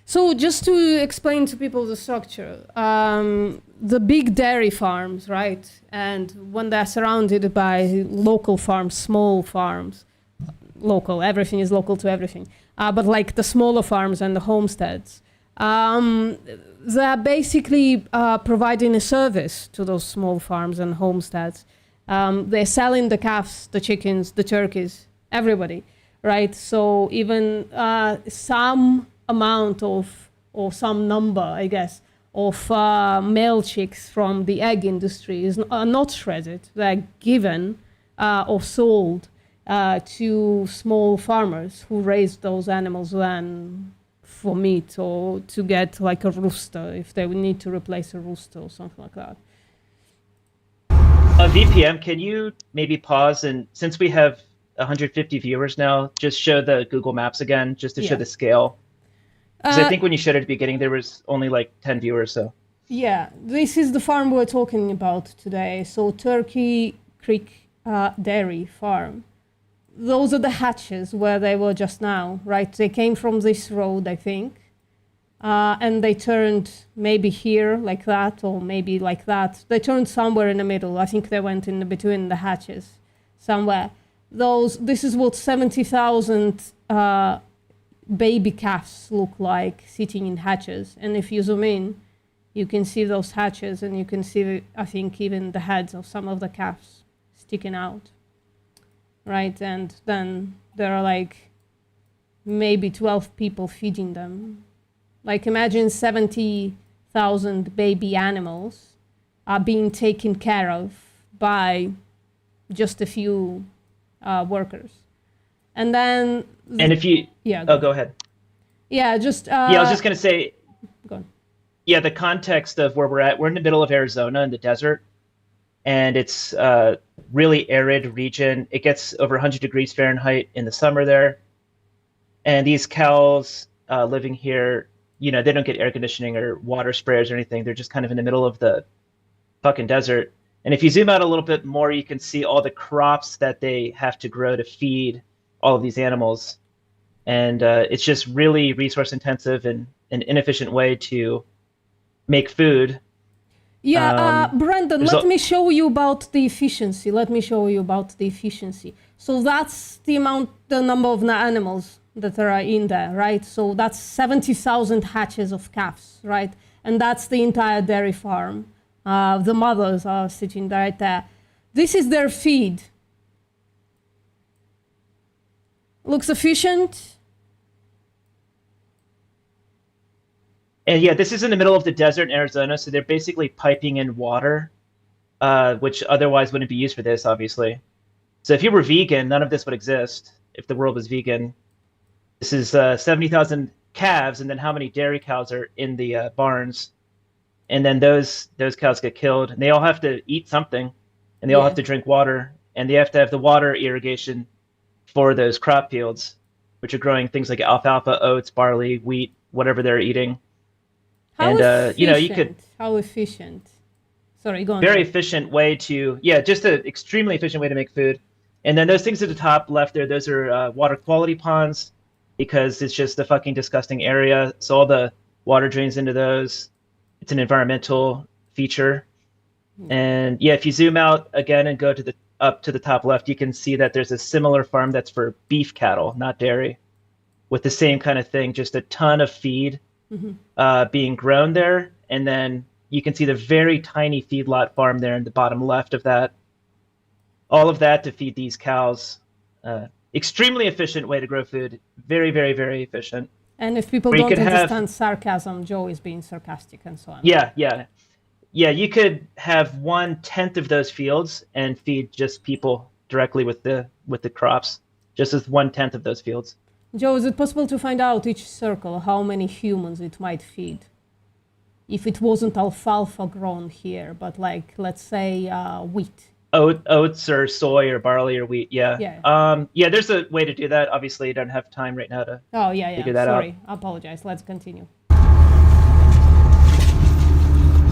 So just to explain to people the structure, the big dairy farms, right? And when they're surrounded by local farms, small farms, local, everything is local to everything. But like the smaller farms and the homesteads, they're basically providing a service to those small farms and homesteads. They're selling the calves, the chickens, the turkeys, everybody, right? So even some amount of, or some number, I guess, of male chicks from the egg industry are not shredded. They're given or sold to small farmers who raise those animals then for meat or to get like a rooster if they would need to replace a rooster or something like that. VPM, can you maybe pause, and since we have 150 viewers now, just show the Google Maps again, just to show Yeah. the scale. Because I think when you showed it at the beginning, there was only like 10 viewers, so. Yeah, this is the farm we're talking about today. So Turkey Creek Dairy Farm. Those are the hatches where they were just now, right? They came from this road, I think. And they turned maybe here like that, or maybe like that. They turned somewhere in the middle. I think they went in between the hatches somewhere. This is what 70,000 baby calves look like sitting in hatches. And if you zoom in, you can see those hatches, and you can see, I think, even the heads of some of the calves sticking out. Right, and then there are like maybe 12 people feeding them. Like imagine 70,000 baby animals are being taken care of by just a few workers. And then... And if you... Yeah. Go ahead. Yeah, just... yeah, I was just going to say... Go on. Yeah, the context of where we're at, we're in the middle of Arizona in the desert, and it's a really arid region. It gets over 100 degrees Fahrenheit in the summer there. And these cows living here, you know, they don't get air conditioning or water sprayers or anything. They're just kind of in the middle of the fucking desert. And if you zoom out a little bit more, you can see all the crops that they have to grow to feed all of these animals. And it's just really resource intensive and an inefficient way to make food. Yeah, Brandon, let me show you about the efficiency. So that's the number of animals that are in there, right? So that's 70,000 hatches of calves, right? And that's the entire dairy farm. The mothers are sitting right there. This is their feed. Looks efficient. And yeah, this is in the middle of the desert in Arizona, so they're basically piping in water, which otherwise wouldn't be used for this, obviously. So if you were vegan, none of this would exist if the world was vegan. This is 70,000 calves, and then how many dairy cows are in the barns. And then those cows get killed, and they all have to eat something, and they all have to drink water, and they have to have the water irrigation for those crop fields, which are growing things like alfalfa, oats, barley, wheat, whatever they're eating. How efficient? You know, you could... How efficient? Sorry, go on. Very efficient way to... Yeah, just an extremely efficient way to make food. And then those things at the top left there, those are water quality ponds, because it's just a fucking disgusting area. So all the water drains into those. It's an environmental feature. And yeah, if you zoom out again and go to up to the top left, you can see that there's a similar farm that's for beef cattle, not dairy, with the same kind of thing, just a ton of feed being grown there. And then you can see the very tiny feedlot farm there in the bottom left of that. All of that to feed these cows. Extremely efficient way to grow food. Very, very, very efficient. And if people don't understand sarcasm, Joe is being sarcastic and so on. Yeah. Yeah, you could have 1/10 of those fields and feed just people directly with the crops, just as 1/10 of those fields. Joe, is it possible to find out each circle how many humans it might feed? If it wasn't alfalfa grown here, but like, let's say wheat. Oats or soy or barley or wheat, yeah. Yeah, there's a way to do that. Obviously, you don't have time right now to figure that out. Sorry, I apologize. Let's continue.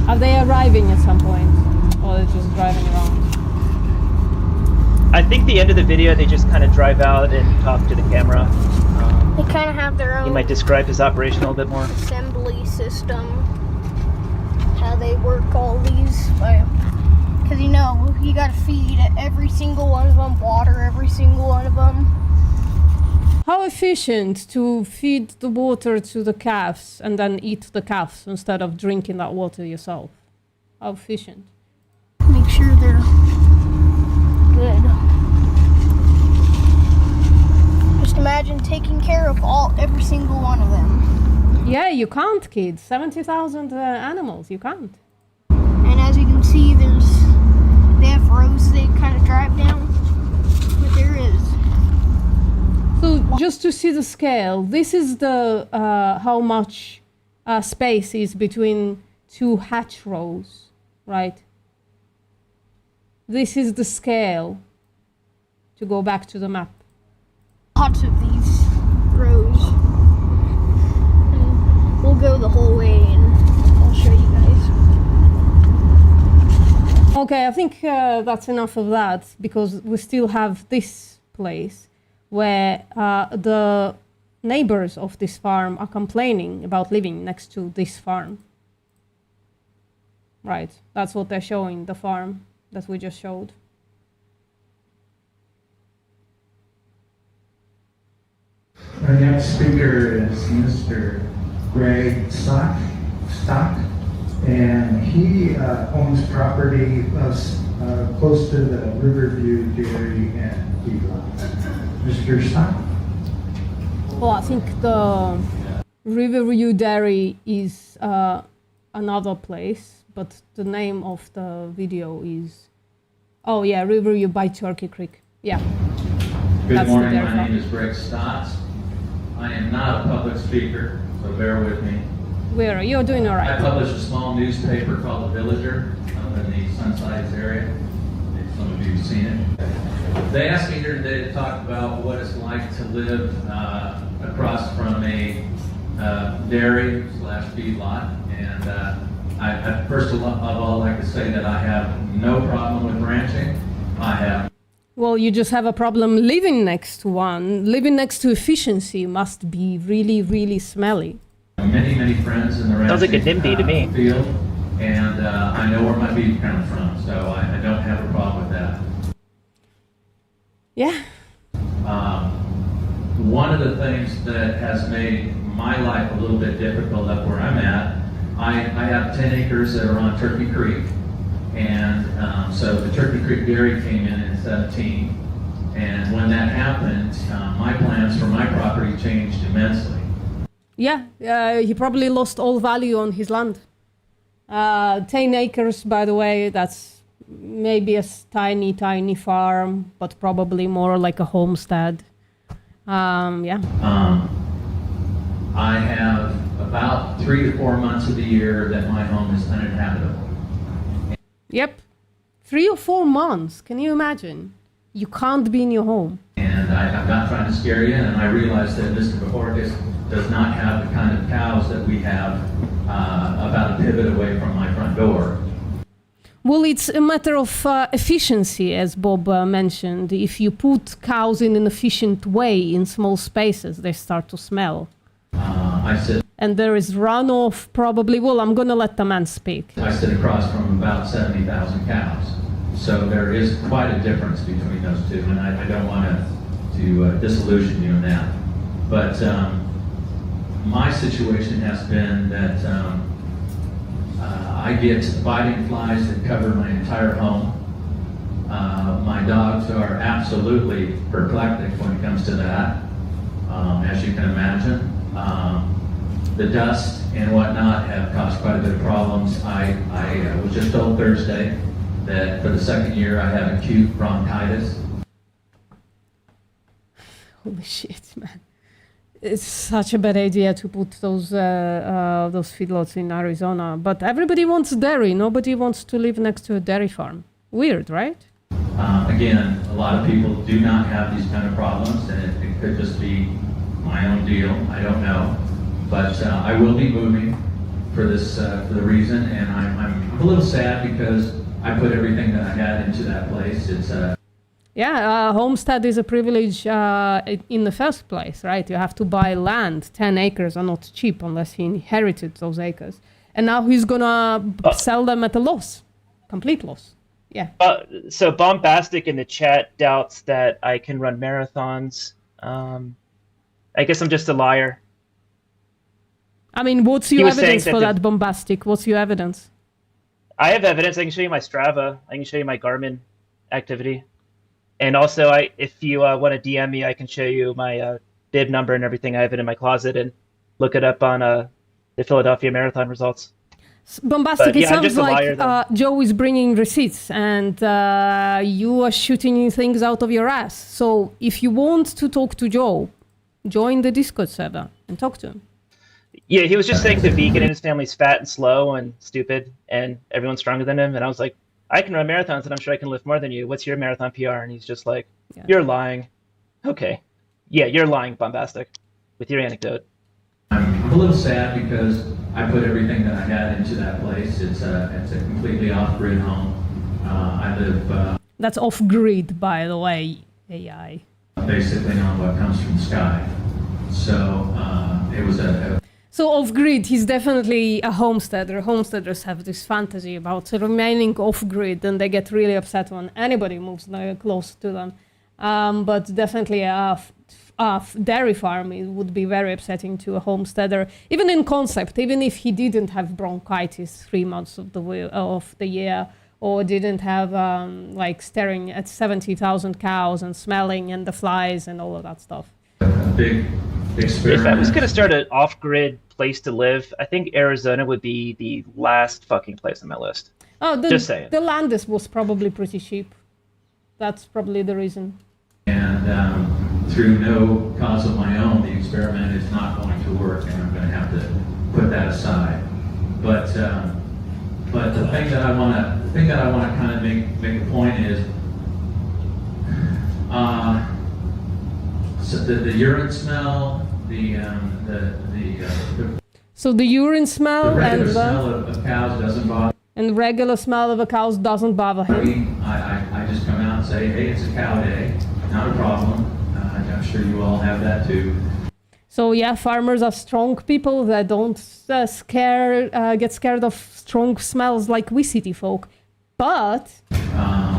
Are they arriving at some point, or they're just driving around? I think the end of the video, they just kind of drive out and talk to the camera. They kind of have their own... You might describe his operation a little bit more. ...assembly system. How they work all these... Because, you know, you got to feed every single one of them, water every single one of them. How efficient to feed the water to the calves and then eat the calves instead of drinking that water yourself? How efficient? Make sure they're good. Just imagine taking care of every single one of them. Yeah, you can't, kids. 70,000 animals, you can't. And as you can see, they have roads they kind of drive down, but there is. So just to see the scale, this is the how much space is between two hatch rows, right? This is the scale, to go back to the map. Lots of these rows. And we'll go the whole way and I'll show you guys. Okay, I think that's enough of that, because we still have this place where the neighbors of this farm are complaining about living next to this farm. Right, that's what they're showing, the farm that we just showed. Our next speaker is Mr. Greg Stock, and he owns property close to the Riverview Dairy and Feedlot. Mr. Stock? Well, I think the Riverview Dairy is another place, but the name of the video is, oh yeah, Riverview by Turkey Creek. Yeah. Good morning, my name is Greg Stotts. I am not a public speaker, so bear with me. Where are you? Doing all right. I publish a small newspaper called The Villager up in the Sunsides area. Some of you have seen it. They asked me here today to talk about what it's like to live across from a dairy / feedlot. And I first of all like to say that I have no problem with ranching. I have. Well, you just have a problem living next to one. Living next to efficiency must be really, really smelly. Many friends in the ranching Sounds like a NIMBY to me. field, and I know where my beef comes from, so I don't have a problem with that. Yeah. One of the things that has made my life a little bit difficult up where I'm at, I have 10 acres that are on Turkey Creek, and so the Turkey Creek Dairy came in 17, and when that happened, my plans for my property changed immensely. Yeah, he probably lost all value on his land. 10 acres, by the way, that's maybe a tiny farm, but probably more like a homestead. Yeah. I have about 3 to 4 months of the year that my home is uninhabitable. Yep. 3 or 4 months, can you imagine? You can't be in your home. And I'm not trying to scare you, and I realize that Mr. Bajorkis does not have the kind of cows that we have about a pivot away from my front door. Well, it's a matter of efficiency, as Bob mentioned. If you put cows in an efficient way in small spaces, they start to smell. And there is runoff probably. Well, I'm going to let the man speak. I sit across from about 70,000 cows. So there is quite a difference between those two, and I don't want to disillusion you in that. But my situation has been that I get biting flies that cover my entire home. My dogs are absolutely perplectic when it comes to that, as you can imagine. The dust and whatnot have caused quite a bit of problems. I was just told Thursday that for the second year I have acute bronchitis. Holy shit, man. It's such a bad idea to put those feedlots in Arizona. But everybody wants dairy. Nobody wants to live next to a dairy farm. Weird, right? Again, a lot of people do not have these kind of problems, and it could just be my own deal. I don't know. But I will be moving for this for the reason, and I'm a little sad because I put everything that I had into that place. It's Yeah, homestead is a privilege in the first place, right? You have to buy land. 10 acres are not cheap unless he inherited those acres. And now he's gonna sell them at a loss, complete loss. Yeah. So Bombastic in the chat doubts that I can run marathons. I guess I'm just a liar. I mean, what's your evidence for that, Bombastic? What's your evidence? I have evidence. I can show you my Strava. I can show you my Garmin activity. And also, if you want to DM me, I can show you my bib number and everything. I have it in my closet, and look it up on the Philadelphia Marathon results. Bombastic, But, yeah, it I'm sounds just a like liar, Joe is bringing receipts and you are shooting things out of your ass. So if you want to talk to Joe, join the Discord server and talk to him. Yeah, he was just saying the vegan in his family's fat and slow and stupid, and everyone's stronger than him. And I was like, I can run marathons, and I'm sure I can lift more than you. What's your marathon PR? And he's just like, You're lying. Okay. Yeah, you're lying, bombastic, with your anecdote. I'm a little sad because I put everything that I had into that place. It's a completely off-grid home. I live... That's off-grid, by the way, AI. Basically on what comes from the sky. So it was So off-grid, he's definitely a homesteader. Homesteaders have this fantasy about remaining off-grid, and they get really upset when anybody moves close to them. But definitely a dairy farm, it would be very upsetting to a homesteader, even in concept, even if he didn't have bronchitis 3 months of the year, or didn't have like staring at 70,000 cows and smelling and the flies and all of that stuff. a big experiment. If I was going to start an off-grid place to live, I think Arizona would be the last fucking place on my list. Oh, Just saying. The land was probably pretty cheap. That's probably the reason. And through no cause of my own, the experiment is not going to work, and I'm going to have to put that aside. But the thing that I want to kind of make a point is, so the urine smell, So the urine smell the regular and smell of cows doesn't bother and regular smell of a cow doesn't bother him. me. I just come out and say, hey, it's a cow day, not a problem. I'm sure you all have that too. So yeah, farmers are strong people that don't get scared of strong smells like we city folk. But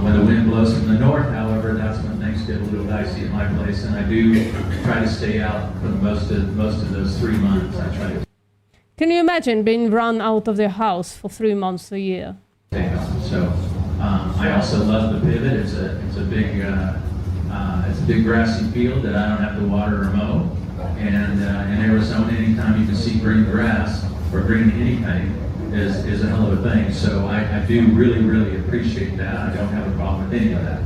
When the wind blows from the north, however, that's when things get a little dicey in my place, and I do try to stay out for most of those 3 months. I try to can you imagine being run out of their house for 3 months a year? stay out. So I also love the pivot. It's a big grassy field that I don't have to water or mow. And in Arizona, anytime you can see green grass or green anything is a hell of a thing. So I do really appreciate that. I don't have a problem with any of that.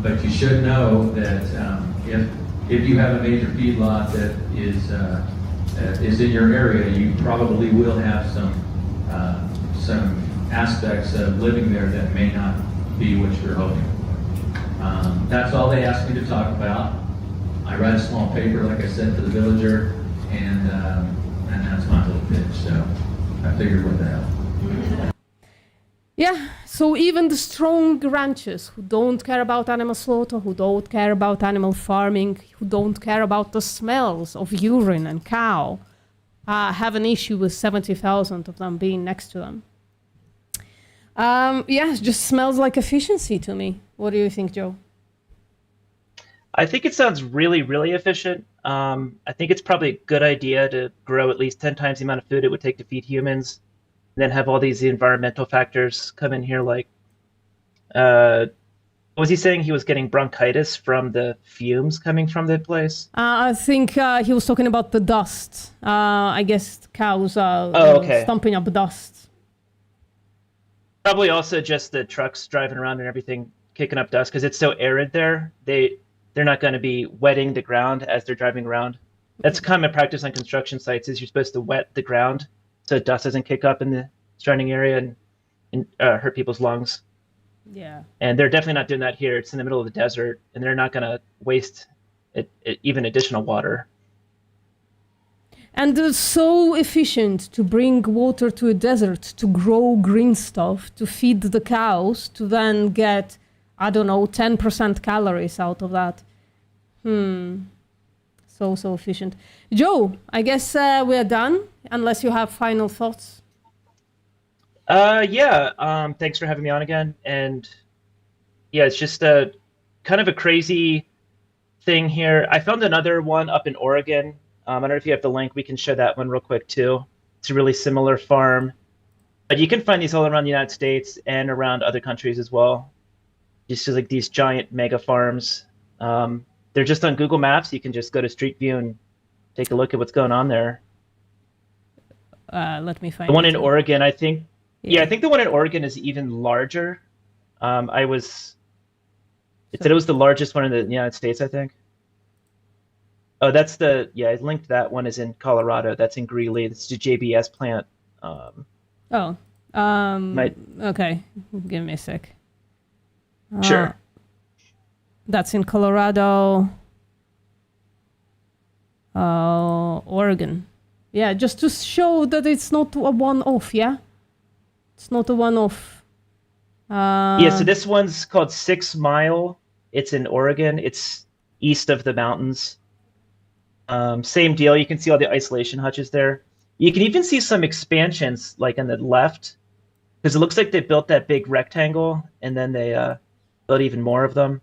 But you should know that if you have a major feedlot that is in your area, you probably will have some aspects of living there that may not be what you're hoping. That's all they asked me to talk about. I write a small paper, like I said, to the villager, and that's my little pitch. So I figured, what the hell. Yeah, so even the strong ranchers who don't care about animal slaughter, who don't care about animal farming, who don't care about the smells of urine and cow, have an issue with 70,000 of them being next to them. Yeah, it just smells like efficiency to me. What do you think, Joe? I think it sounds really efficient. I think it's probably a good idea to grow at least 10 times the amount of food it would take to feed humans, and then have all these environmental factors come in here. Like, was he saying he was getting bronchitis from the fumes coming from the place? I think he was talking about the dust. I guess cows are stomping up dust. Probably also just the trucks driving around and everything kicking up dust, because it's so arid there. They're not going to be wetting the ground as they're driving around. That's a common practice on construction sites, is you're supposed to wet the ground so dust doesn't kick up in the surrounding area and hurt people's lungs. Yeah. And they're definitely not doing that here. It's in the middle of the desert, and they're not going to waste even additional water. And it's so efficient to bring water to a desert, to grow green stuff, to feed the cows, to then get, I don't know, 10% calories out of that. So efficient. Joe, I guess we're done, unless you have final thoughts. Yeah. Thanks for having me on again. And yeah, it's just a kind of a crazy thing here. I found another one up in Oregon. I don't know if you have the link. We can show that one real quick too. It's a really similar farm, but you can find these all around the United States and around other countries as well. Just like these giant mega farms. They're just on Google Maps. You can just go to Street View and take a look at what's going on there. Let me find the one it. in Oregon, I think. Yeah, I think the one in Oregon is even larger. It said it was the largest one in the United States, I think. Oh, that's the, yeah, I linked that one is in Colorado. That's in Greeley. It's the JBS plant. Oh, Might, okay. Give me a sec. sure. That's in Colorado, Oregon. Yeah, just to show that it's not a one-off, yeah? It's not a one-off. Yeah, so this one's called 6 Mile. It's in Oregon. It's east of the mountains. Same deal. You can see all the isolation hutches there. You can even see some expansions like on the left, because it looks like they built that big rectangle and then they built even more of them.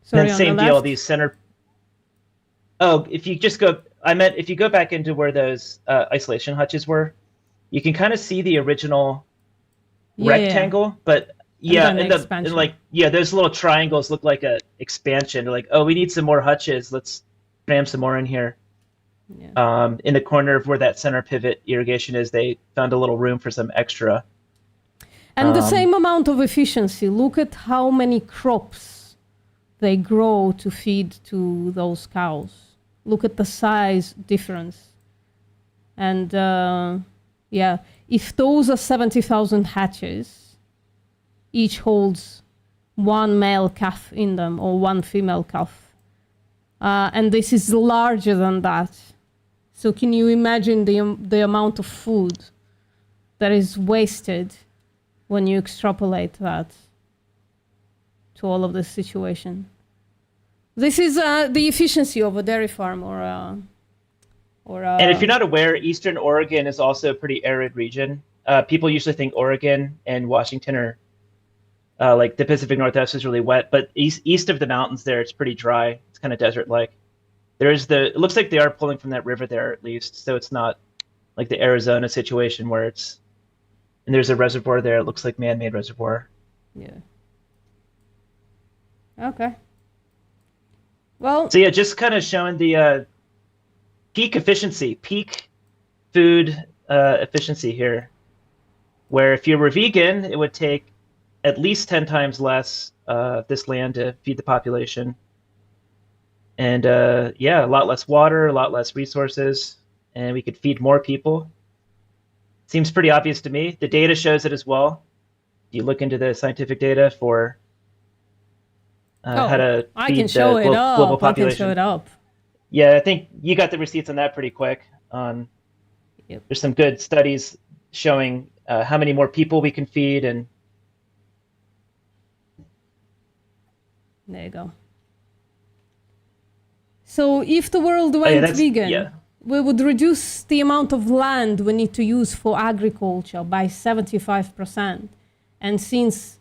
Sorry, And then on same the deal, left? these center. Oh, if you just go, I meant if you go back into where those isolation hutches were, you can kind of see the original Yeah, rectangle, but yeah, then and the expansion. and like yeah, those little triangles look like a expansion. They're like, oh, we need some more hutches. Let's cram some more in here. Yeah. In the corner of where that center pivot irrigation is, they found a little room for some extra. And the same amount of efficiency. Look at how many crops they grow to feed to those cows. Look at the size difference. And yeah, if those are 70,000 hatches, each holds one male calf in them or one female calf. And this is larger than that. So can you imagine the amount of food that is wasted when you extrapolate that to all of this situation? This is the efficiency of a dairy farm or And if you're not aware, Eastern Oregon is also a pretty arid region. People usually think Oregon and Washington are like the Pacific Northwest is really wet, but east of the mountains there, it's pretty dry. It's kind of desert-like. It looks like they are pulling from that river there at least, so it's not like the Arizona situation where and there's a reservoir there. It looks like man-made reservoir. Yeah. Okay. Well. So yeah, just kind of showing the peak efficiency, peak food efficiency here, where if you were vegan, it would take at least 10 times less this land to feed the population. And yeah, a lot less water, a lot less resources, and we could feed more people. Seems pretty obvious to me. The data shows it as well. You look into the scientific data for how to feed the global population. I can show it up. Yeah, I think you got the receipts on that pretty quick. Yep. There's some good studies showing how many more people we can feed, and there you go. So if the world went vegan, we would reduce the amount of land we need to use for agriculture by 75%. And since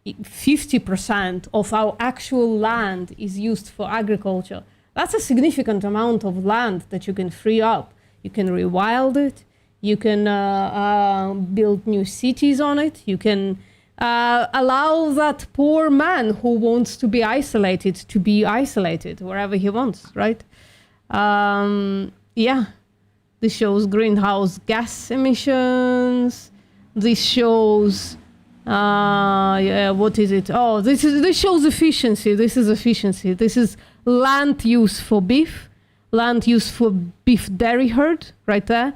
50% of our actual land is used for agriculture, that's a significant amount of land that you can free up. You can rewild it. You can build new cities on it. You can allow that poor man who wants to be isolated wherever he wants, right? Yeah, this shows greenhouse gas emissions. This shows, yeah, what is it? Oh, this shows efficiency. This is efficiency. This is land use for beef, land use for beef dairy herd, right there.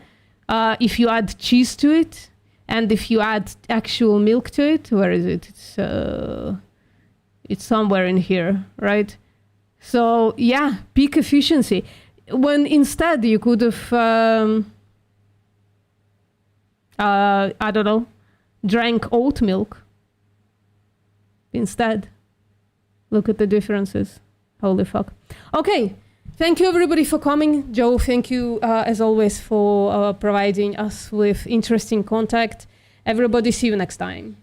If you add cheese to it, and if you add actual milk to it, where is it? It's somewhere in here, right? So yeah, peak efficiency. When instead you could have, I don't know, drank oat milk instead. Look at the differences. Holy fuck. Okay. Thank you everybody for coming. Joe, thank you as always for providing us with interesting content. Everybody, see you next time.